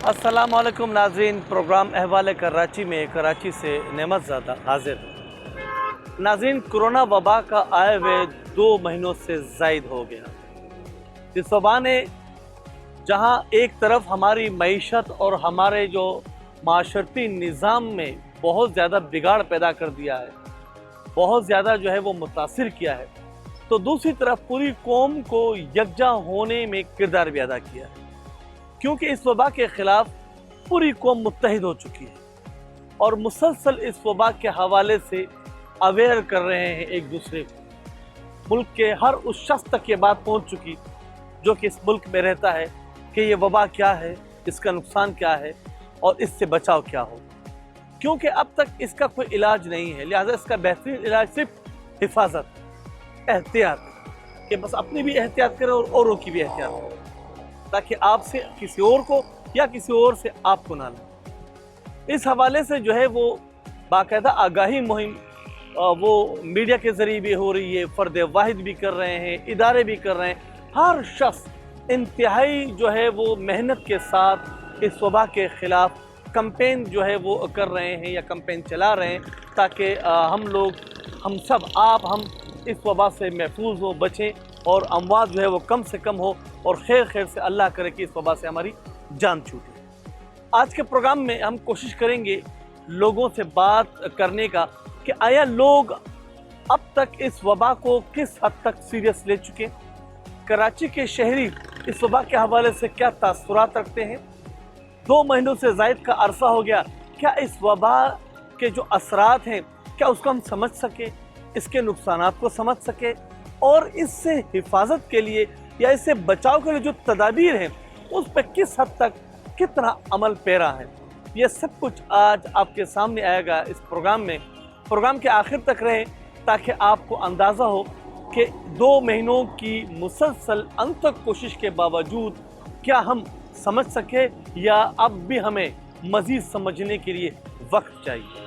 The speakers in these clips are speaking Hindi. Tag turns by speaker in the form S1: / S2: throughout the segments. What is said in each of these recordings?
S1: अस्सलाम वालेकुम नाज़रीन, प्रोग्राम अहवाल कराची में कराची से नेमत ज़ादा हाजिर। नाज़रीन, कोरोना वबा का आए हुए 2 महीनों से ज़ायद हो गया। इस वबा ने जहां एक तरफ हमारी मईशत और हमारे जो माशरती निज़ाम में बहुत ज़्यादा बिगाड़ पैदा कर दिया है, बहुत ज़्यादा जो है वो मुतासिर किया है, तो दूसरी तरफ पूरी कौम को यकजा होने में किरदार भी अदा किया है। क्योंकि इस वबा के ख़िलाफ़ पूरी कौम मुत्तहिद हो चुकी है और मुसलसल इस वबा के हवाले से अवेयर कर रहे हैं एक दूसरे को। मुल्क के हर उस शख्स तक ये बात पहुंच चुकी जो कि इस मुल्क में रहता है कि ये वबा क्या है, इसका नुकसान क्या है और इससे बचाव क्या हो। क्योंकि अब तक इसका कोई इलाज नहीं है, लिहाजा इसका बेहतरीन इलाज सिर्फ हिफाजत, एहतियात, कि बस अपनी भी एहतियात करें और औरों की भी एहतियात करें, ताकि आपसे किसी और को या किसी और से आपको ना लगे। इस हवाले से जो है वो बाकायदा आगाही मुहिम वो मीडिया के ज़रिए भी हो रही है, फ़र्द वाहिद भी कर रहे हैं, इदारे भी कर रहे हैं। हर शख्स इंतहाई जो है वो मेहनत के साथ इस वबा के ख़िलाफ़ कैंपेन जो है वो कर रहे हैं या कैंपेन चला रहे हैं, ताकि हम लोग, हम सब, हम इस वबा से महफूज हो, बचें और अमवात जो है वो कम से कम हो और खैर खैर से अल्लाह करे कि इस वबा से हमारी जान छूटे। आज के प्रोग्राम में हम कोशिश करेंगे लोगों से बात करने का कि आया लोग अब तक इस वबा को किस हद तक सीरियस ले चुके, कराची के शहरी इस वबा के हवाले से क्या तासुरात रखते हैं। 2 महीनों से ज़ायद का अरसा हो गया, क्या इस वबा के जो असरात हैं क्या उसको हम समझ सके, इसके नुकसानात को समझ सके और इससे हिफाजत के लिए या इससे बचाव के लिए जो तदाबीर हैं उस पर किस हद तक कितना अमल पैरा है, ये सब कुछ आज आपके सामने आएगा इस प्रोग्राम में। प्रोग्राम के आखिर तक रहें ताकि आपको अंदाज़ा हो कि 2 महीनों की मुसलसल अनथक कोशिश के बावजूद क्या हम समझ सके या अब भी हमें मज़ीद समझने के लिए वक्त चाहिए।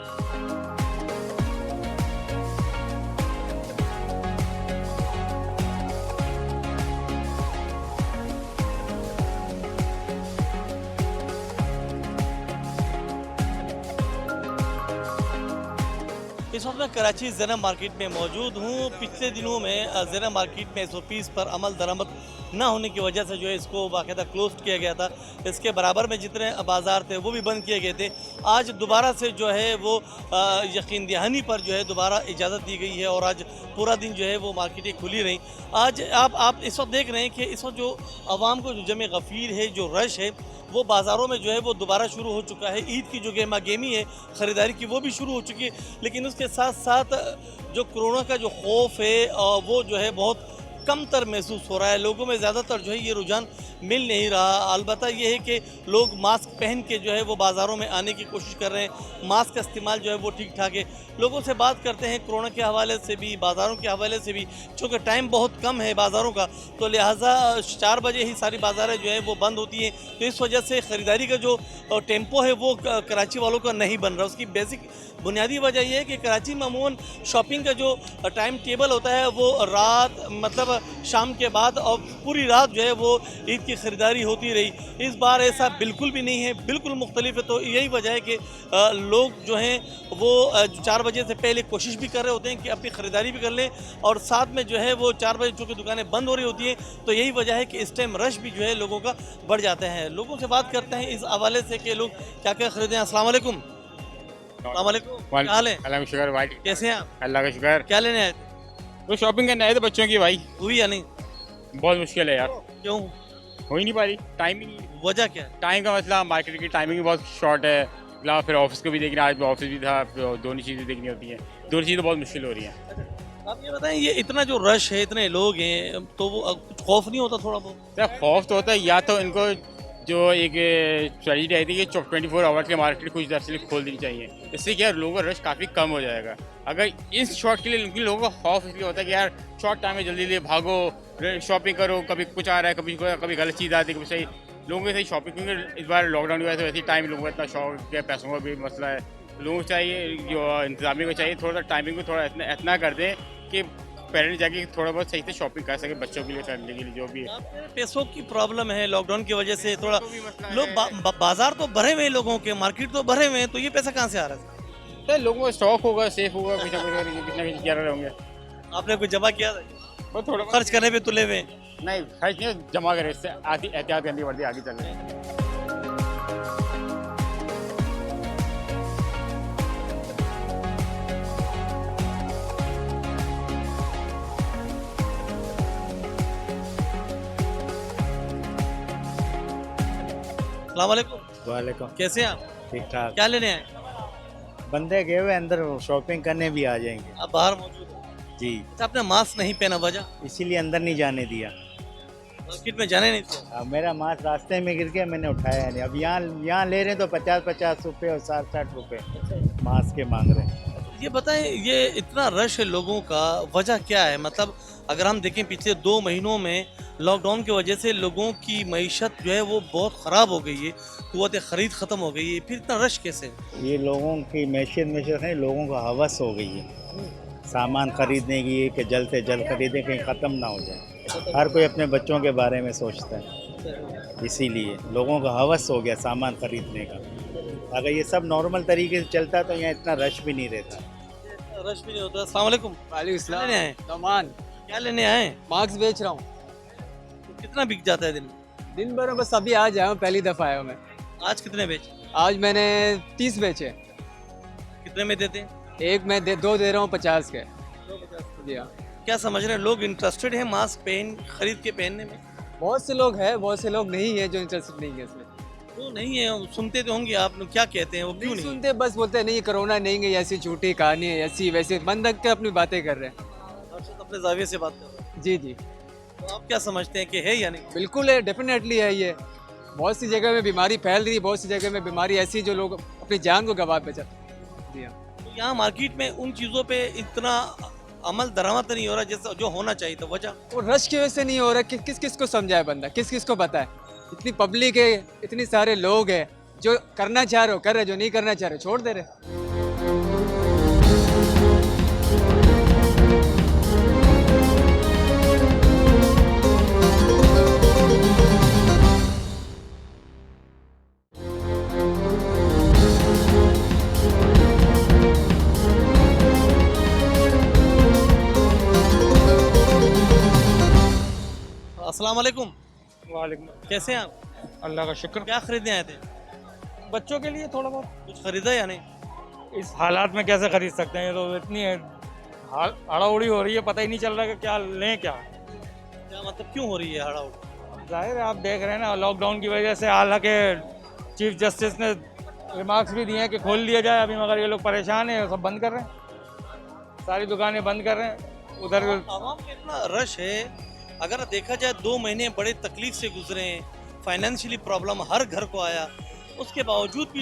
S1: इस वक्त मैं कराची ज़रा मार्केट में मौजूद हूँ। पिछले दिनों में ज़रा मार्केट में SOPs पर अमल दरामद ना होने की वजह से जो है इसको बाकायदा क्लोज किया गया था। इसके बराबर में जितने बाज़ार थे वो भी बंद किए गए थे। आज दोबारा से जो है वो यकीन दहानी पर जो है दोबारा इजाज़त दी गई है और आज पूरा दिन जो है वो मार्केटें खुली रहीं। आज आप इस वक्त देख रहे हैं कि इस वक्त जो आवाम को जो जमे गफ़ीर है, जो रश है, वो बाज़ारों में जो है वो दोबारा शुरू हो चुका है। ईद की जो गेमा गेमी है ख़रीदारी की वो भी शुरू हो चुकी है, लेकिन उसके साथ साथ जो कोरोना का जो खौफ है वो जो है बहुत कम तर महसूस हो रहा है। लोगों में ज़्यादातर जो है ये रुझान मिल नहीं रहा। अलबत्ता ये है कि लोग मास्क पहन के जो है वो बाज़ारों में आने की कोशिश कर रहे हैं। मास्क का इस्तेमाल जो है वो ठीक ठाक है। लोगों से बात करते हैं कोरोना के हवाले से भी, बाज़ारों के हवाले से भी। चूँकि टाइम बहुत कम है बाज़ारों का, तो लिहाजा 4 बजे ही सारी बाज़ारें जो है वो बंद होती हैं। तो इस वजह से ख़रीदारी का जो टेम्पो है वो कराची वालों का नहीं बन रहा। उसकी बेसिक बुनियादी वजह यह है कि कराची में अमूमन शॉपिंग का जो टाइम टेबल होता है वो रात, मतलब शाम के बाद, और पूरी रात जो है वो ईद की ख़रीदारी होती रही। इस बार ऐसा बिल्कुल भी नहीं है, बिल्कुल मुख्तलिफ है। तो यही वजह है कि लोग जो हैं वो 4 बजे से पहले कोशिश भी कर रहे होते हैं कि अपनी ख़रीदारी भी कर लें, और साथ में जो है वो 4 बजे चूँकि दुकानें बंद हो रही होती हैं, तो यही वजह है कि इस टाइम रश भी जो है लोगों का बढ़ जाता है। लोगों से बात करते हैं इस हवाले से कि लोग क्या क्या ख़रीदें। अस्सलाम वालेकुम। क्या हाल है?
S2: अल्लाह का शुक्र भाई।
S1: कैसे हैं आप?
S2: अल्लाह का शुक्र।
S1: क्या लेने आए थे?
S2: वो शॉपिंग करने आए थे बच्चों की भाई।
S1: हुई या नहीं?
S2: बहुत मुश्किल है यार,
S1: क्यों?
S2: हो ही नहीं पा रही। टाइम ही नहीं,
S1: वजह क्या है?
S2: टाइम का मसला। मार्केट की टाइमिंग बहुत शॉर्ट है। फिर ऑफिस को भी देखना, आज ऑफिस भी था, दोनों चीज़ें देखनी होती हैं। दोनों चीज़ें बहुत मुश्किल हो रही हैं।
S1: आप ये बताएं, ये इतना जो रश है, इतने लोग हैं, तो वो कुछ खौफ नहीं होता थोड़ा बहुत?
S2: यार खौफ तो होता है, या तो इनको जो एक स्ट्रेटजी आई थी कि 24 आवर्स की मार्केट कुछ देर से खोल देनी चाहिए। इससे क्या लोगों का रश काफ़ी कम हो जाएगा। अगर इस शॉर्ट के लिए लोगों का खौफ इसलिए होता है कि यार शॉर्ट टाइम में जल्दी जल्दी भागो, शॉपिंग करो, कभी कुछ आ रहा है, कभी गलत चीज़ आती है, कभी सही। लोगों की सही शॉपिंग, क्योंकि इस बार लॉकडाउन की वजह से वैसे ही टाइम लोगों का इतना शौक है, पैसों का भी मसला है। लोगों को चाहिए, जो इंतजामिया को चाहिए, थोड़ा सा टाइमिंग को थोड़ा इतना कर दें कि पेरेंट्स जाके थोड़ा बहुत सही से शॉपिंग कर सके बच्चों के लिए, फैमिली के लिए, जो भी है।
S1: पैसों की प्रॉब्लम है, लॉकडाउन की वजह से थोड़ा
S2: तो भी मसला
S1: लोग
S2: है।
S1: बाजार तो भरे हुए हैं, लोगों के मार्केट तो भरे हुए हैं, तो ये पैसा कहाँ से आ रहा है?
S2: तो लोगों को स्टॉक होगा, सेफ होगा, कुछ ना कुछ क्या रहे होंगे।
S1: आपने कुछ जमा किया था?
S2: बस थोड़ा
S1: खर्च करने पे तुले हुए हैं।
S2: नहीं, खर्च नहीं, जमा करें, इससे आधी एहतियात करनी पड़ती है आगे चलने।
S1: अस्सलाम वालेकुम,
S3: वालेकुम,
S1: कैसे हैं आप?
S3: ठीक ठाक।
S1: क्या लेने आए?
S3: बंदे गए हुए अंदर, शॉपिंग करने भी आ जाएंगे।
S1: आप बाहर मौजूद हो?
S3: जी,
S1: अच्छा, आपने मास्क नहीं पहना, वजह?
S3: इसीलिए अंदर नहीं जाने दिया।
S1: मार्केट में जाने नहीं दिया।
S3: अब मेरा मास्क रास्ते में गिर गया, मैंने उठाया नहीं। अब यहाँ ले रहे हैं तो 50-50 रुपये और 60-60 रुपये मास्क के मांग रहे हैं।
S1: ये बताएं, ये इतना रश है लोगों का, वजह क्या है? मतलब अगर हम देखें पिछले 2 महीनों में लॉकडाउन की वजह से लोगों की मईशत जो है वो बहुत ख़राब हो गई है, क़ुव्वत ख़रीद ख़त्म हो गई है, फिर इतना रश कैसे?
S3: ये लोगों की मैशियत है, लोगों को हवस हो गई है सामान खरीदने की, कि जल्द से जल्द खरीदें, कहीं ख़त्म ना हो जाए। हर कोई अपने बच्चों के बारे में सोचता है, इसीलिए लोगों का हवस हो गया सामान खरीदने का। अगर ये सब नॉर्मल तरीके से चलता तो यहाँ इतना रश भी नहीं रहता।
S1: रश भी नहीं होता। अस्सलाम वालेकुम,
S4: वालेकुम
S1: लेने आए?
S4: सामान
S1: क्या लेने आए?
S4: मार्क्स बेच रहा हूँ।
S1: तो कितना बिक जाता है दिन में?
S4: दिन भर में बस अभी आज आया हूँ, पहली दफ़ा आया हूँ मैं।
S1: आज कितने बेचे?
S4: आज मैंने 30 बेचे।
S1: कितने में देते हैं?
S4: एक मैं दो दे रहा हूँ 50 के। जी हाँ,
S1: क्या समझ रहे हैं, लोग इंटरेस्टेड हैं मास्क खरीद के पहनने में?
S4: बहुत से लोग हैं, बहुत से लोग नहीं है जो इंटरेस्टेड नहीं है इसमें।
S1: वो नहीं है, सुनते तो होंगे आप लोग, क्या कहते हैं वो, क्यों
S4: नहीं
S1: नहीं?
S4: सुनते, बस बोलते हैं नहीं कोरोना नहीं है, ऐसी झूठी कहानी है, ऐसी वैसी मन रख के अपनी बातें कर रहे हैं।
S1: अर्शद अपने जाविये से बात कर रहे
S4: जी जी,
S1: हैं, तो आप क्या समझते हैं कि है या नहीं?
S4: बिल्कुल है, डेफिनेटली है ये। बहुत सी जगह में बीमारी फैल रही है, बहुत सी जगह में बीमारी ऐसी जो लोग अपनी जान को गंवा पे चल। जी हाँ,
S1: तो यहाँ मार्केट में उन चीज़ों पे इतना अमल दरामद नहीं हो रहा जैसा जो होना चाहिए था, वजह?
S4: वो रश की वजह से नहीं हो रहा। किस किस को समझाए बंदा, किस किस को बताए? इतनी पब्लिक है, इतने सारे लोग हैं, जो करना चाह रहे हो कर रहे, जो नहीं करना चाह रहे छोड़ दे रहे।
S1: अस्सलाम वालेकुम,
S5: वालेकुम,
S1: कैसे हैं आप?
S5: अल्लाह का शुक्र।
S1: क्या खरीदने आए थे?
S5: बच्चों के लिए थोड़ा बहुत,
S1: कुछ खरीदा या नहीं?
S5: इस हालात में कैसे खरीद सकते हैं, ये तो इतनी हड़ाउड़ी हो रही है, पता ही नहीं चल रहा कि क्या लें क्या।
S1: क्या मतलब, क्यों हो रही है हड़ाउड़ी?
S5: जाहिर है आप देख रहे हैं ना, लॉकडाउन की वजह से, हालांकि चीफ जस्टिस ने रिमार्क्स भी दिए हैं कि खोल लिया जाए अभी, मगर ये लोग परेशान हैं, सब बंद कर रहे हैं, सारी दुकानें बंद कर रहे हैं। उधर
S1: आवाम में इतना रश है, अगर देखा जाए 2 महीने बड़े तकलीफ से गुजरे हैं, फाइनेंशियली प्रॉब्लम हर घर को आया, उसके बावजूद भी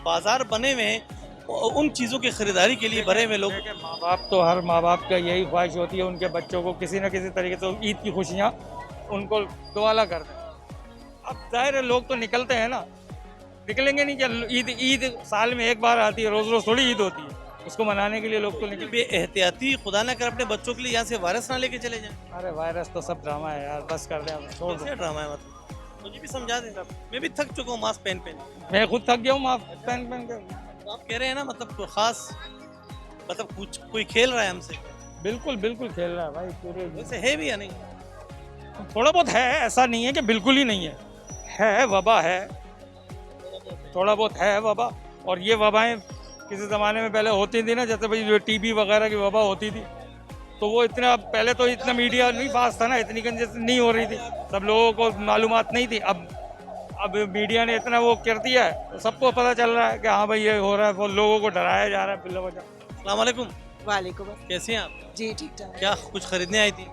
S1: बाजार बने हुए हैं, उन चीज़ों की खरीदारी के लिए भरे हुए लोग।
S5: माँ बाप तो, हर माँ बाप का यही ख्वाहिश होती है उनके बच्चों को किसी न किसी तरीके से ईद की खुशियाँ उनको दुआला कर दें। अब जाहिर है लोग तो निकलते हैं ना, निकलेंगे नहीं क्या? ईद साल में एक बार आती है, रोज़ रोज़ थोड़ी ईद होती है, उसको मनाने के लिए लोग तो निकल।
S1: बेएहतियाती, खुदा ना कर अपने बच्चों के लिए यहाँ से वायरस ना लेके चले जाएं।
S5: अरे वायरस तो सब ड्रामा है यार, बस कर दें, छोड़ दो।
S1: कैसे ड्रामा है? मतलब मुझे भी समझा दें, मैं भी थक चुका हूँ मास्क पहन।
S5: मैं खुद थक गया हूँ मास्क पहन के।
S1: तो आप कह रहे हैं ना, मतलब कोई खास, मतलब कुछ कोई खेल रहा है हमसे?
S5: बिल्कुल बिल्कुल खेल रहा है भाई पूरे।
S1: वैसे है भी या नहीं?
S5: थोड़ा बहुत है, ऐसा नहीं है कि बिल्कुल ही नहीं है वबा है, थोड़ा बहुत है वबा। और ये वबाएं किसी ज़माने में पहले होती थी ना, जैसे भाई जो टीबी वगैरह की वबा होती थी, तो वो इतना पहले तो इतना मीडिया नहीं पास था ना, इतनी कंजेशन नहीं हो रही थी, सब लोगों को मालूमात नहीं थी। अब मीडिया ने इतना वो कर दिया है, तो सबको पता चल रहा है कि हाँ भाई ये हो रहा है, वो लोगों को डराया जा रहा है बिल्ला वजह।
S1: अस्सलाम वालेकुम,
S6: वालेकुम।
S1: कैसे हैं आप?
S6: जी ठीक ठाक।
S1: क्या कुछ खरीदने आई थी?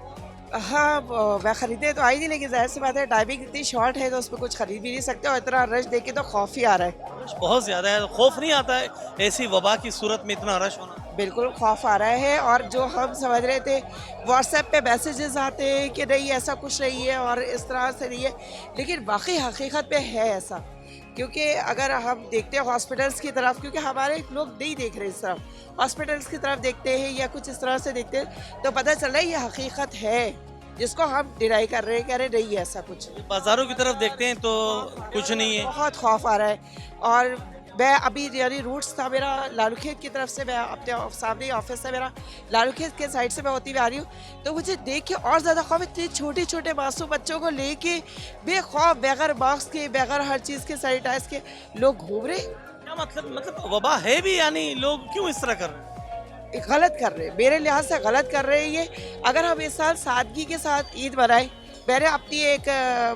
S6: हाँ मैं ख़रीदने तो आई थी, लेकिन जाहिर सी बात है टाइमिंग इतनी शॉर्ट है तो उस पर कुछ खरीद भी नहीं सकते, और इतना रश देख के तो खौफ ही आ रहा है।
S1: रश बहुत ज़्यादा है, खौफ नहीं आता है ऐसी वबा की सूरत में इतना रश होना?
S6: बिल्कुल खौफ आ रहा है। और जो हम समझ रहे थे व्हाट्सएप पे मैसेजेस आते हैं कि नहीं ऐसा कुछ नहीं है और इस तरह से नहीं है, लेकिन वाकई हकीकत पे है ऐसा। क्योंकि अगर हम देखते हैं हॉस्पिटल्स की तरफ, क्योंकि हमारे लोग नहीं देख रहे इस तरफ, हॉस्पिटल्स की तरफ देखते हैं या कुछ इस तरह से देखते हैं तो पता चल रहा है ये हकीकत है जिसको हम डिनाई कर रहे हैं, कह रहे नहीं है ऐसा कुछ।
S1: बाजारों की तरफ देखते हैं तो कुछ नहीं है।
S6: बहुत खौफ आ रहा है। और मैं अभी यानी रूट्स था मेरा लालू खेत की तरफ से, मैं अपने सामने ही ऑफिस है मेरा, लालू खेत के साइड से मैं होती हुई आ रही हूँ, तो मुझे देख के और ज़्यादा खौफ, इतने छोटे छोटे मासूम बच्चों को लेके बेखौफ, बगैर मास्क के, बगैर हर चीज़ के, सैनिटाइज के लोग घूम रहे।
S1: क्या मतलब वबा है भी, यानी लोग क्यों इस तरह कर रहे हैं?
S6: गलत कर रहे हैं, मेरे लिहाज से गलत कर रहे हैं ये। अगर हम इस साल सादगी के साथ ईद मनाएं, मैंने अपनी एक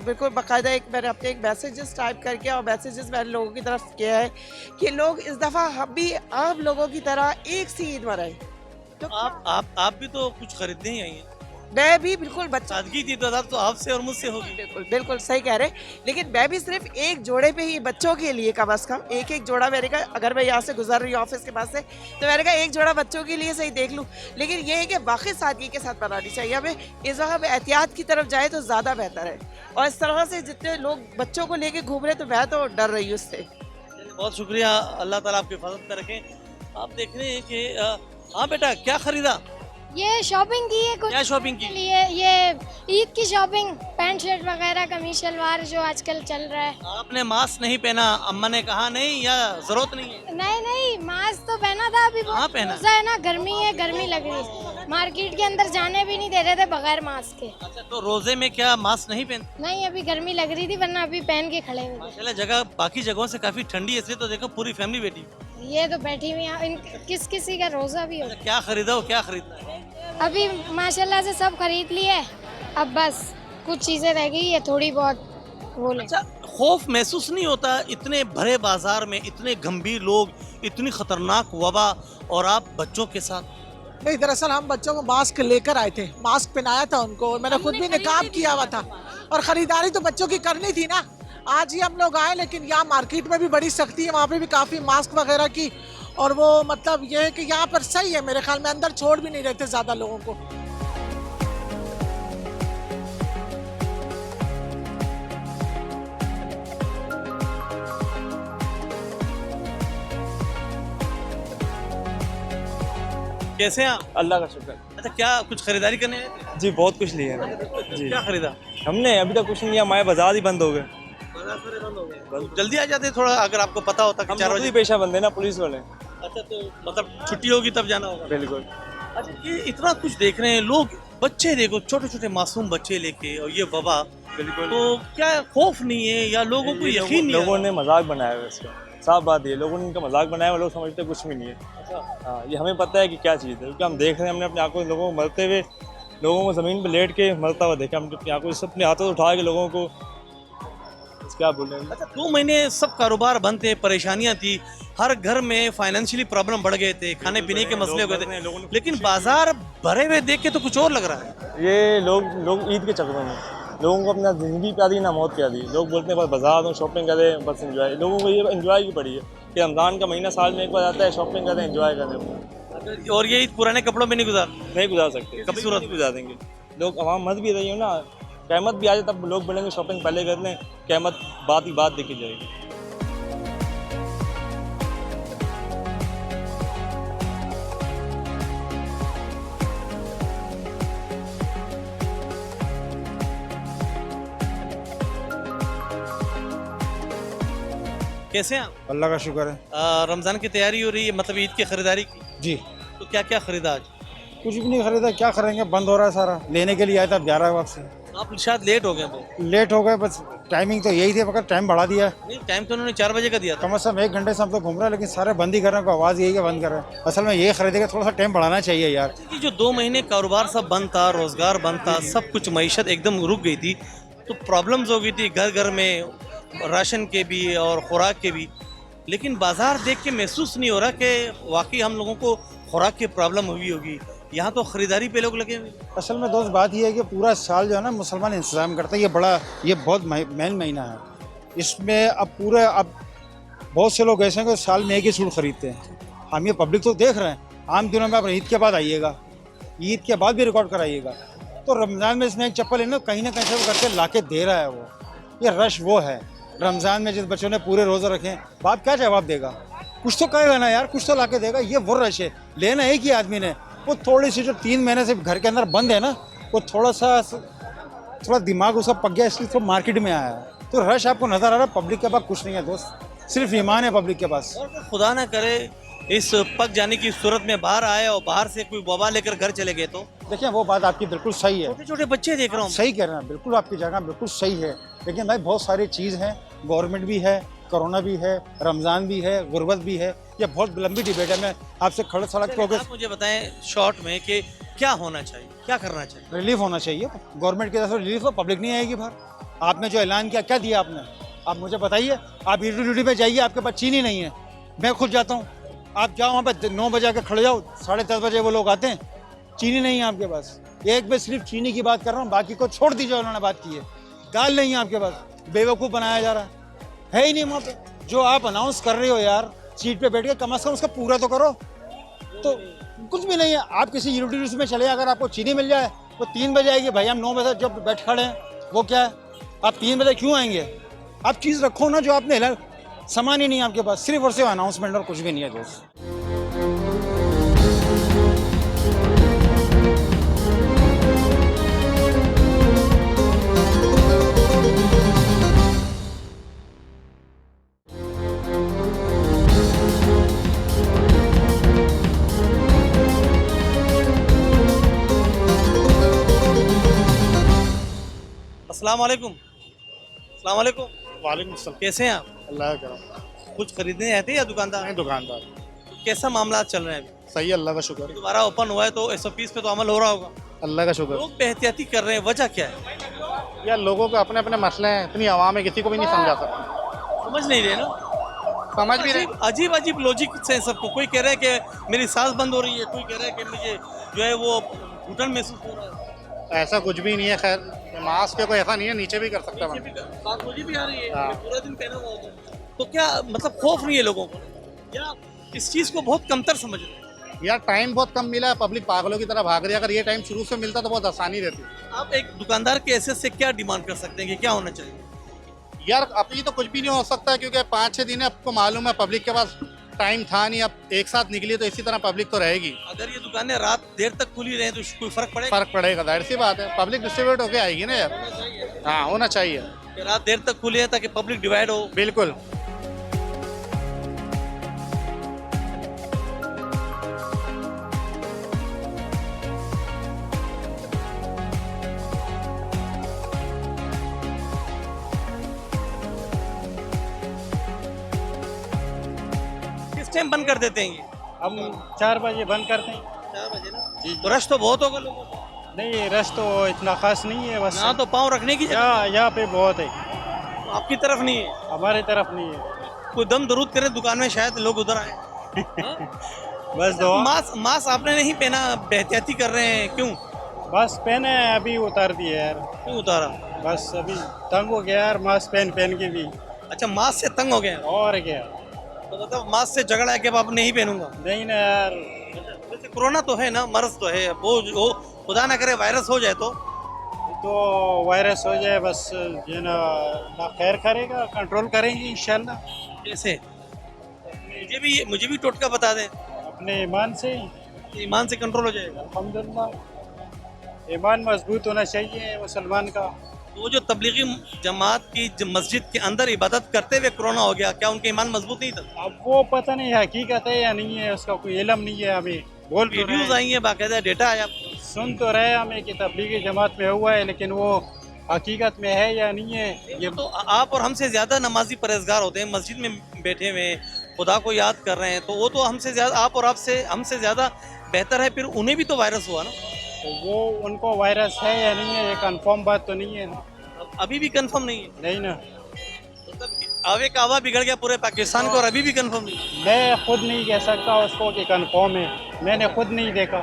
S6: बिल्कुल बाकायदा मैंने अपने एक मैसेजेस टाइप करके और मैसेजेस मैंने लोगों की तरफ किया है कि लोग इस दफ़ा हम भी आम लोगों की तरह एक सी ईद मनाएं।
S1: तो आप भी तो कुछ खरीदने ही आई हैं।
S6: मैं भी बिल्कुल बच्चा,
S1: सादगी की तादाद तो आपसे और मुझसे होगी।
S6: बिल्कुल बिल्कुल सही कह रहे हैं, लेकिन मैं भी सिर्फ एक जोड़े पे ही, बच्चों के लिए कम अज़ कम एक जोड़ा, मैंने कहा अगर मैं यहाँ से गुजर रही हूँ ऑफिस के पास से तो मैंने कहा एक जोड़ा बच्चों के लिए सही देख लूँ। लेकिन ये है कि बाकी सादगी के साथ बनानी चाहिए हमें, इस वक्त एहतियात की तरफ जाए तो ज़्यादा बेहतर है। और इस तरह से जितने लोग बच्चों को लेके घूम रहे तो मैं तो डर रही हूँ उससे।
S1: बहुत शुक्रिया, अल्लाह ताला आपकी हिफाजत में रखें। आप देख रहे हैं कि हाँ बेटा क्या खरीदा?
S7: ये शॉपिंग की है कुछ
S1: क्या शॉपिंग की?
S7: के लिए, ये ईद की शॉपिंग, पैंट शर्ट वगैरह, कमीज शलवार जो आजकल चल रहा है।
S1: आपने मास्क नहीं पहना, अम्मा ने कहा नहीं या जरूरत नहीं है?
S7: नहीं मास्क तो पहना था, अभी
S1: कहाँ पहना?
S7: रोजा है ना, गर्मी है, गर्मी लग रही है, मार्केट के अंदर जाने भी नहीं दे रहे थे बगैर मास्क के।
S1: अच्छा, तो रोजे में क्या मास्क नहीं पहनते?
S7: नहीं, अभी गर्मी लग रही थी, वरना अभी पहन के खड़े हुए थे।
S1: माशाल्लाह जगह बाकी जगहों से काफी ठंडी है, इसलिए तो देखो पूरी फैमिली बैठी।
S7: ये तो बैठी हुई हैं, किसी का रोजा भी हो।
S1: अच्छा, क्या खरीदा हो, क्या खरीदना है?
S7: अभी माशाल्लाह से सब खरीद लिए, अब बस कुछ चीजें रह गई है थोड़ी बहुत वो ले।
S1: अच्छा, खौफ महसूस नहीं होता इतने भरे बाजार में, इतने गंभीर लोग, इतनी खतरनाक वबा और आप बच्चों के साथ?
S8: नहीं, दरअसल हम बच्चों को मास्क लेकर आए थे, मास्क पहनाया था उनको, और मैंने खुद भी निकाब किया हुआ था, और खरीदारी तो बच्चों की करनी थी ना। आज ही हम लोग आए, लेकिन यहाँ मार्केट में भी बड़ी सख्ती है, वहाँ पे भी काफ़ी मास्क वगैरह की, और वो मतलब ये है कि यहाँ पर सही है, मेरे ख्याल में अंदर छोड़ भी नहीं रहते ज़्यादा लोगों को।
S1: कैसे हैं आप?
S9: अल्लाह का शुक्र।
S1: अच्छा, क्या कुछ खरीदारी करने आए थे?
S9: जी बहुत कुछ लिए हैं जी।
S1: क्या खरीदा?
S9: हमने अभी तक कुछ नहीं लिया, हमारे बाजार ही बंद हो गए।
S1: जल्दी आ जाते थोड़ा, अगर आपको पता होता कि
S9: हम
S1: 4 बजे।
S9: नौकरी पेशा बंदे ना, पुलिस वाले।
S1: अच्छा, तो मतलब छुट्टी होगी तब जाना होगा?
S9: बिल्कुल।
S1: अच्छा, ये इतना कुछ देख रहे हैं लोग, बच्चे देखो, छोटे छोटे मासूम बच्चे लेके, और ये वबा,
S9: बिल्कुल।
S1: तो क्या खौफ नहीं है या लोगों को यकीन नहीं?
S9: लोगों ने मजाक बनाया है इसका, साफ बात ये, लोगों ने इनका मजाक बनाया है, लोग समझते कुछ भी नहीं है।
S1: अच्छा,
S9: हाँ, ये हमें पता है कि क्या चीज़ है, क्योंकि हम देख रहे हैं, हमने अपनी आंखों से लोगों को मरते हुए, लोगों को ज़मीन पर लेट के मरता हुआ देखा, हमने अपनी आंखों से अपने हाथों से उठा के लोगों को, क्या बोले।
S1: अच्छा, 2 महीने सब कारोबार बंद थे, परेशानियां थी, हर घर में फाइनेंशियली प्रॉब्लम बढ़ गए थे, खाने पीने के मसले हो गए थे, लेकिन बाजार भरे हुए देख के तो कुछ और लग रहा है।
S9: ये लोग ईद के चक्करों में लोगों को अपना ज़िंदगी प्यार दी ना मौत प्यार दी। लोग बोलते हैं बस बाजार में शॉपिंग करें, बस एंजॉय। लोगों को ये एंजॉय की पड़ी है कि रमज़ान का महीना साल में एक बार आता है, शॉपिंग करें, एंजॉय करें।
S1: और ये ईद पुराने कपड़ों में नहीं
S9: गुजार सकते, कभी सूरत नहीं गुजार देंगे। लोग आवाम मत भी रही हो ना, क़यामत भी आ जाए तब लोग बोलेंगे शॉपिंग पहले कर लें, क़यामत बात ही बात देखी जाएगी।
S1: कैसे हैं आप?
S10: अल्लाह का शुक्र है
S1: रमज़ान की तैयारी हो रही है, मतलब ईद की खरीदारी की?
S10: जी।
S1: तो क्या क्या खरीदा आज?
S10: कुछ भी नहीं खरीदा, क्या करेंगे, बंद हो रहा है सारा। लेने के लिए आया था 11 वक्त से,
S1: आप शायद लेट हो गए तो?
S10: लेट हो गए, बस टाइमिंग तो यही थी, मगर टाइम बढ़ा दिया।
S1: नहीं, टाइम तो उन्होंने 4 बजे का दिया था।
S10: कम से कम 1 घंटे से हम तो घूम रहे हैं, लेकिन सारे बंद ही कर रहे हैं, आवाज़ यही है बंद कर रहे हैं। असल में ये खरीदेगा, थोड़ा सा टाइम बढ़ाना चाहिए यार।
S1: कि जो 2 महीने कारोबार सब बंद था, रोजगार बंद था, सब कुछ मईशत एकदम रुक गई थी, तो प्रॉब्लम्स हो गई थी घर घर में, राशन के भी और खुराक के भी, लेकिन बाजार देख के महसूस नहीं हो रहा कि वाकई हम लोगों को खुराक की प्रॉब्लम हुई होगी। यहाँ तो खरीदारी पे लोग लगे हुए।
S10: असल में दोस्त बात ये है कि पूरा साल जो है ना मुसलमान इंतज़ाम करता है, ये बहुत मेन महीना है। इसमें अब बहुत से लोग ऐसे हैं कि साल में एक ही सूट खरीदते हैं। हम ये पब्लिक तो देख रहे हैं, आम दिनों में आप ईद के बाद आइएगा, ईद के बाद भी रिकॉर्ड कराइएगा, तो रमज़ान में इसमें एक चप्पल है ना, कहीं से वो करके ला के दे रहा है वो, ये रश वो है। रमज़ान में जिस बच्चों ने पूरे रोज़े रखे हैं, बाप क्या जवाब देगा? कुछ तो कहेगा ना यार, कुछ तो ला के देगा। ये वो रश है, लेना एक ही आदमी ने। वो थोड़ी सी जो 3 महीने से घर के अंदर बंद है ना, वो थोड़ा दिमाग उसका पक गया, इसलिए तो मार्केट में आया है। तो रश आपको नज़र आ रहा है, पब्लिक के पास कुछ नहीं है दोस्त, सिर्फ ईमान है पब्लिक के पास।
S1: और खुदा ना करे इस पक जाने की सूरत में बाहर आए और बाहर से कोई वबा लेकर घर चले गए तो?
S10: देखिए वो बात आपकी बिल्कुल सही है,
S1: छोटे छोटे बच्चे देख रहा हूँ।
S10: सही कह रहे हैं, बिल्कुल आपकी जगह बिल्कुल सही है। लेकिन भाई बहुत सारी चीज़ हैं, गवर्नमेंट भी है, कोरोना भी है, रमज़ान भी है, गुर्बत भी है। ये बहुत लंबी डिबेट है। मैं आपसे खड़े सड़क प्रोग्रेस,
S1: आप मुझे बताएं शॉर्ट में कि क्या होना चाहिए, क्या करना चाहिए?
S10: रिलीफ होना चाहिए गवर्नमेंट की तरफ से। रिलीफ हो, पब्लिक नहीं आएगी बाहर। आपने जो ऐलान किया, क्या दिया आपने? आप मुझे बताइए। आप यूटी पे जाइए, आपके पास चीनी नहीं है, मैं खुद जाता हूँ। आप जाओ वहाँ पर 9 बजे आके खड़े जाओ, 10:30 बजे वो लोग आते हैं, चीनी नहीं है आपके पास। एक में सिर्फ चीनी की बात कर रहा हूँ, बाकी को छोड़ दीजिए, उन्होंने बात की है। दाल नहीं है आपके पास, बेवकूफ़ बनाया जा रहा है ही नहीं वहाँ पे। जो आप अनाउंस कर रहे हो यार, सीट पे बैठ के कम से कम उसका पूरा तो करो। तो कुछ भी नहीं है। आप किसी यूनिवर्सिटी में चले, अगर आपको चीनी मिल जाए तो 3 बजे आएगी। भाई हम 9 बजे जब बैठ खड़े हैं, वो क्या है? आप 3 बजे क्यों आएंगे? आप चीज़ रखो ना, जो आपने सामान ही नहीं है आपके पास, सिर्फ और सिर्फ अनाउंसमेंट और कुछ भी नहीं है दोस्त।
S1: अस्सलाम वालेकुम। अस्सलाम वालेकुम।
S9: वालेकुम सलाम।
S1: कैसे हैं आप?
S9: अल्लाह का करम।
S1: कुछ खरीदने आए थे या दुकानदार?
S9: नहीं, दुकानदार
S1: कैसा मामला चल रहे हैं अभी?
S9: सही है, अल्लाह का शुक्र।
S1: दोबारा ओपन हुआ है तो SOPs पे तो अमल हो रहा होगा।
S9: अल्लाह का शुक्र।
S1: लोग बेहतियाती कर रहे हैं, वजह क्या है?
S9: यार लोगों के अपने अपने मसले हैं, इतनी आवाम है, किसी को भी नहीं समझा सकता।
S1: समझ नहीं रहे ना,
S9: समझ भी रहे।
S1: अजीब अजीब लॉजिक से सबको। कोई कह रहा है कि मेरी सांस बंद हो रही है, कोई कह रहा है कि मुझे जो है वो घुटन महसूस हो रहा है।
S9: ऐसा कुछ भी नहीं है। खैर मास्क पे कोई ऐसा नहीं है, नीचे भी कर सकता है।
S1: सांस मुझे भी आ रही है,
S9: हाँ।
S1: पूरा दिन पहना हुआ होता। तो क्या मतलब खौफ नहीं है लोगों को, या इस चीज़ को बहुत कमतर समझ रहे हैं?
S9: यार टाइम बहुत कम मिला है, पब्लिक पागलों की तरह भाग रही है। अगर ये टाइम शुरू से मिलता तो बहुत आसानी रहती।
S1: आप एक दुकानदार के ऐसे से क्या डिमांड कर सकते हैं कि क्या होना चाहिए?
S9: यार अभी तो कुछ भी नहीं हो सकता, क्योंकि 5-6 दिन है, आपको मालूम है पब्लिक के पास टाइम था नहीं। अब एक साथ निकली तो इसी तरह पब्लिक तो रहेगी।
S1: अगर ये दुकानें रात देर तक खुली रहे तो कोई फर्क पड़ेगा?
S9: फर्क पड़ेगा, जाहिर सी बात है। पब्लिक डिस्ट्रीब्यूट होके आएगी ना यार। हाँ, होना चाहिए।
S1: कि रात देर तक खुली है ताकि पब्लिक डिवाइड हो।
S9: बिल्कुल।
S1: किस टाइम बंद कर देते हैं ये?
S11: हम 4 बजे बंद करते हैं।
S1: 4 बजे ना? तो रश तो बहुत होगा लोगों का।
S11: नहीं, रश तो इतना खास नहीं है, बस
S1: यहाँ तो पाँव रखने की जगह
S11: यहाँ पे बहुत है,
S1: आपकी तरफ नहीं है।
S11: हमारी तरफ नहीं है।
S1: कोई दम दरूद करे दुकान में, शायद लोग उधर आए। हाँ?
S11: बस दो
S1: मास्क आपने नहीं पहना, बेहतियाती कर रहे हैं, क्यों?
S11: बस पहने हैं, अभी उतार दिए यार।
S1: क्यों उतारा?
S11: बस अभी तंग हो गया यार, मास्क पहन के भी।
S1: अच्छा, मास्क से तंग हो गए हैं।
S11: और क्या?
S1: तो मतलब मास्क से झगड़ा है कि अब नहीं पहनूंगा?
S11: नहीं ना यार,
S1: वैसे कोरोना तो है ना, मर्ज तो है, वो खुदा ना करे वायरस हो जाए तो
S11: वायरस हो जाए, बस ये ना खैर करेगा, कंट्रोल करेंगे इंशाल्लाह।
S1: कैसे? मुझे भी टोटका बता दें।
S11: अपने ईमान से,
S1: ईमान से कंट्रोल हो जाएगा।
S11: अल्हम्दुलिल्लाह, ईमान मजबूत होना चाहिए मुसलमान का।
S1: तो वो जो तबलीगी जमात की मस्जिद के अंदर इबादत करते हुए कोरोना हो गया, क्या उनका ईमान मजबूत नहीं था?
S11: अब वो पता नहीं हकीकत है या नहीं है, उसका कोई इल्म नहीं है हमें। बोल
S1: वीडियोज आई है, बाकायदा डेटा आया,
S11: सुन तो रहे हमें कि तबलीगी जमात में हुआ है, लेकिन वो हकीकत में है या नहीं है
S1: ये तो आप और हमसे ज़्यादा नमाजी परहेजगार होते हैं, मस्जिद में बैठे हुए खुदा को याद कर रहे हैं, तो वो तो हमसे ज़्यादा, आप और हमसे ज़्यादा बेहतर है। फिर उन्हें भी तो वायरस हुआ ना।
S11: तो वो उनको वायरस है या नहीं है, ये कंफर्म बात तो नहीं है ना।
S1: अभी भी कंफर्म नहीं है?
S11: नहीं ना,
S1: मतलब आवे का आवा बिगड़ गया पूरे पाकिस्तान को और अभी भी कंफर्म नहीं।
S11: मैं खुद नहीं कह सकता उसको कि कंफर्म है, मैंने खुद नहीं देखा।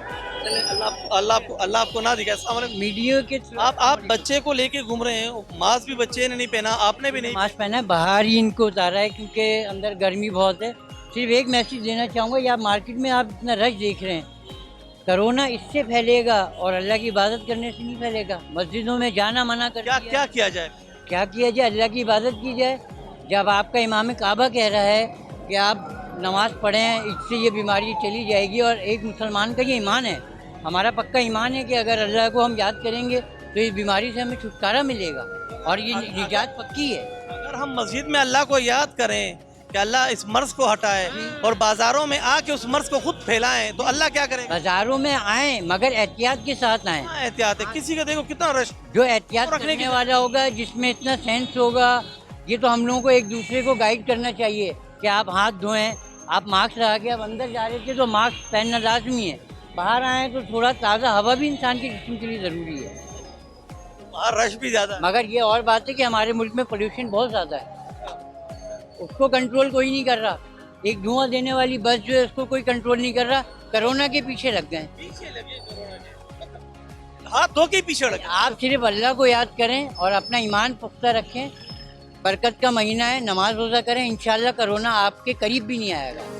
S1: अल्लाह आपको ना दिखाए।
S12: मीडिया के
S1: आप बच्चे को लेके घूम रहे हैं, मास्क भी बच्चे ने नहीं पहना, आपने भी नहीं
S12: मास्क पहना है, बाहर ही इनको उतारा है क्योंकि अंदर गर्मी बहुत है। सिर्फ एक मैसेज देना चाहूँगा, या मार्केट में आप इतना रश देख रहे हैं, कोरोना इससे फैलेगा और अल्लाह की इबादत करने से नहीं फैलेगा। मस्जिदों में जाना मना कर
S1: क्या किया जाए?
S12: क्या किया जाए? अल्लाह की इबादत की जाए, जब आपका इमाम काबा कह रहा है कि आप नमाज़ पढ़ें, इससे ये बीमारी चली जाएगी, और एक मुसलमान का ये ईमान है, हमारा पक्का ईमान है कि अगर अल्लाह को हम याद करेंगे तो इस बीमारी से हमें छुटकारा मिलेगा और ये निजात पक्की है।
S1: अगर हम मस्जिद में अल्लाह को याद करें कि अल्लाह इस मर्ज को हटाए और बाजारों में आके उस मर्ज को खुद फैलाएं, तो अल्लाह क्या करेगा?
S12: बाजारों में आए मगर एहतियात के साथ आए।
S1: एहतियात है, किसी का देखो कितना रश,
S12: जो एहतियात रखने वाला होगा, जिसमें इतना सेंस होगा, ये तो हम लोगों को एक दूसरे को गाइड करना चाहिए कि आप हाथ धोएं, आप मास्क लगा के, आप अंदर जा रहे थे तो मास्क पहनना लाजमी है, बाहर आए तो थोड़ा ताज़ा हवा भी इंसान के जिस्म के लिए ज़रूरी है।
S1: वहाँ रश भी ज़्यादा,
S12: मगर ये और बात है कि हमारे मुल्क में पोल्यूशन बहुत ज़्यादा है, उसको कंट्रोल कोई नहीं कर रहा। एक धुआं देने वाली बस जो है उसको कोई कंट्रोल नहीं कर रहा, कोरोना के पीछे लग गए,
S1: हाथ धो के पीछे लगे।
S12: आप सिर्फ अल्लाह को याद करें और अपना ईमान पुख्ता रखें, बरकत का महीना है, नमाज रोज़ा करें, इंशाल्लाह कोरोना आपके करीब भी नहीं आएगा।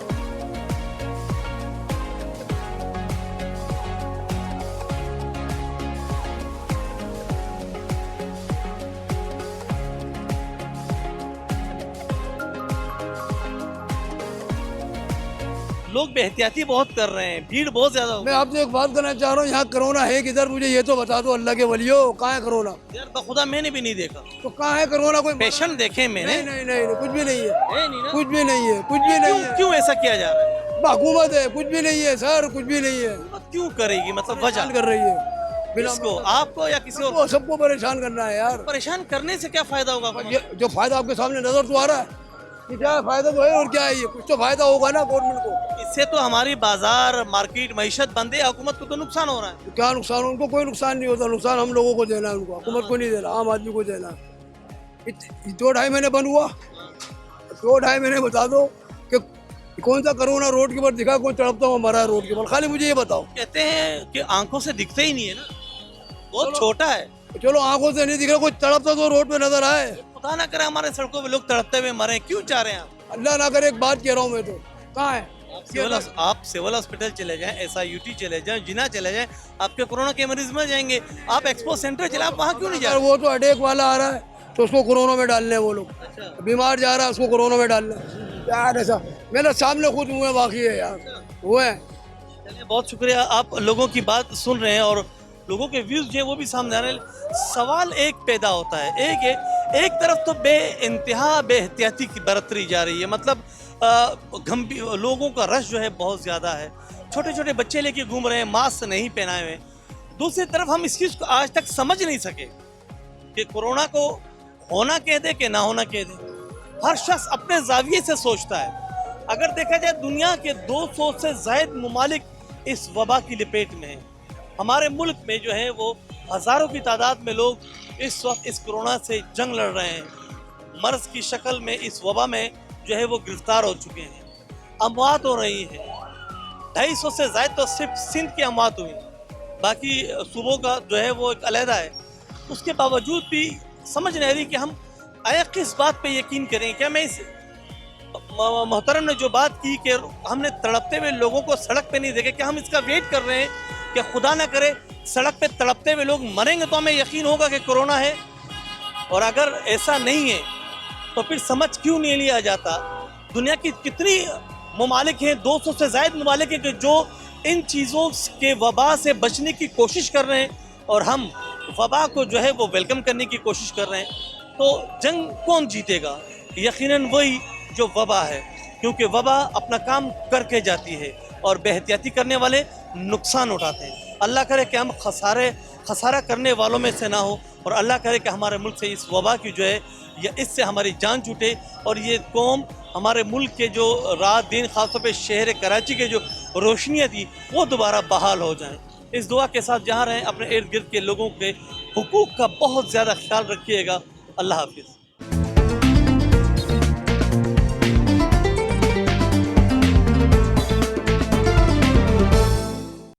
S1: लोग बेहतियाती बहुत कर रहे हैं, भीड़ बहुत ज्यादा हो गई।
S13: मैं आपसे एक बात करना चाह रहा हूँ, यहाँ कोरोना है किधर? मुझे ये तो बता दो अल्लाह के वलियो, कहाँ है कोरोना?
S1: यार बखुदा मैंने भी नहीं देखा।
S13: तो कहाँ है कोरोना? कोई
S1: पेशेंट देखे मैंने?
S13: नहीं, कुछ भी नहीं है,
S1: नहीं ना?
S13: कुछ भी नहीं है, कुछ भी नहीं है।
S1: क्यों ऐसा किया जा रहा है?
S13: हुकूमत है, कुछ भी नहीं है सर, कुछ भी नहीं है।
S1: क्यों करेगी? मतलब वजह
S13: कर रही है,
S1: किसको? आपको या किसी और?
S13: सबको परेशान करना है यार।
S1: परेशान करने से क्या फायदा होगा?
S13: जो फायदा आपके सामने नजर तो आ रहा है कि क्या फायदा तो है, और क्या है, ये कुछ तो फायदा होगा ना गवर्नमेंट को।
S1: इससे तो हमारी बाजार मार्केट मईशत बंद है, हुकूमत को तो नुकसान हो रहा है।
S13: क्या नुकसान? उनको कोई नुकसान नहीं होता, नुकसान हम लोगों को देना है, उनको हुकूमत को नहीं देना, आम आदमी को देना। 2-2.5 महीने बंद हुआ, 2-2.5 महीने बता दो कि कौन सा कोरोना रोड के ऊपर दिखा, कोई तड़पता हुआ मरा है रोड के ऊपर? खाली मुझे ये बताओ।
S1: कहते हैं कि आंखों से दिखते ही नहीं है ना, बहुत छोटा है।
S13: चलो आंखों से नहीं दिख रहा, कोई तड़पता तो रोड पे नजर आए।
S1: खुदा ना करे हमारे सड़कों पे लोग तड़पते हुए मरे, क्यों चाह रहे हैं आप?
S13: अल्लाह ना करे, एक बात कह रहा हूँ मैं, तो कहाँ है?
S1: आप सिविल हॉस्पिटल चले जाएं, SIUT चले जाएं, जिना चले जाएं, आपके कोरोना के मरीज मर जाएंगे। आप एक्सपो सेंटर चले, आप वहाँ क्यों नहीं जा रहे?
S13: वो तो अटैक वाला आ रहा है तो उसको कोरोना में डालने, वो लोग बीमार जा रहा है उसको कोरोना में डालने यार। ऐसा मेरे सामने खुद हुए वाकई है यार, हुए।
S1: चलिए बहुत शुक्रिया, आप लोगों की बात सुन रहे हैं और लोगों के व्यूज जो है वो भी सामने आ रहे हैं। सवाल एक पैदा होता है, एक तरफ तो बेइंतहा बेहतियाती की बरतरी जा रही है, मतलब गंभीर लोगों का रश जो है बहुत ज़्यादा है, छोटे छोटे बच्चे लेके घूम रहे हैं, मास्क नहीं पहनाए हुए। दूसरी तरफ हम इस चीज़ को आज तक समझ नहीं सके कि कोरोना को होना कह दे कि ना होना कह दे। हर शख्स अपने जाविये से सोचता है। अगर देखा जाए दुनिया के 200 से ज़ायद मुमालिक इस वबा की लपेट में हैं। हमारे मुल्क में जो है वो हज़ारों की तादाद में लोग इस वक्त इस कोरोना से जंग लड़ रहे हैं, मर्ज की शक्ल में इस वबा में जो है वो गिरफ्तार हो चुके हैं, अमवात हो रही है। 250 से ज़ायद तो सिर्फ सिंध की अमवात हुई, बाकी सूबों का जो है वो एक अलहदा है। उसके बावजूद भी समझ नहीं रही कि हम आया किस बात पे यकीन करें। क्या मैं इस मोहतरम ने जो बात की कि हमने तड़पते हुए लोगों को सड़क पे नहीं देखे, क्या हम इसका वेट कर रहे हैं कि खुदा ना करे सड़क पे तड़पते हुए लोग मरेंगे तो हमें यकीन होगा कि कोरोना है? और अगर ऐसा नहीं है तो फिर समझ क्यों नहीं लिया जाता? दुनिया की कितनी ममालिक हैं, 200 से ज़ायद ममालिक हैं कि जो इन चीज़ों के वबा से बचने की कोशिश कर रहे हैं और हम वबा को जो है वो वेलकम करने की कोशिश कर रहे हैं। तो जंग कौन जीतेगा? यकीनन वही जो वबा है, क्योंकि वबा अपना काम करके जाती है और बेहतियाती करने वाले नुकसान उठाते हैं। अल्लाह करे कि हम खसारा करने वालों में से ना हो, और अल्लाह करे कि हमारे मुल्क से इस वबा की जो है या इससे हमारी जान छूटे और ये कौम हमारे मुल्क के जो रात दिन ख़ासतौर पे शहर कराची के जो रोशनियाँ थी वो दोबारा बहाल हो जाएं। इस दुआ के साथ जहाँ रहें अपने इर्द गिर्द के लोगों के हुकूक का बहुत ज़्यादा ख्याल रखिएगा। अल्लाह हाफिज़।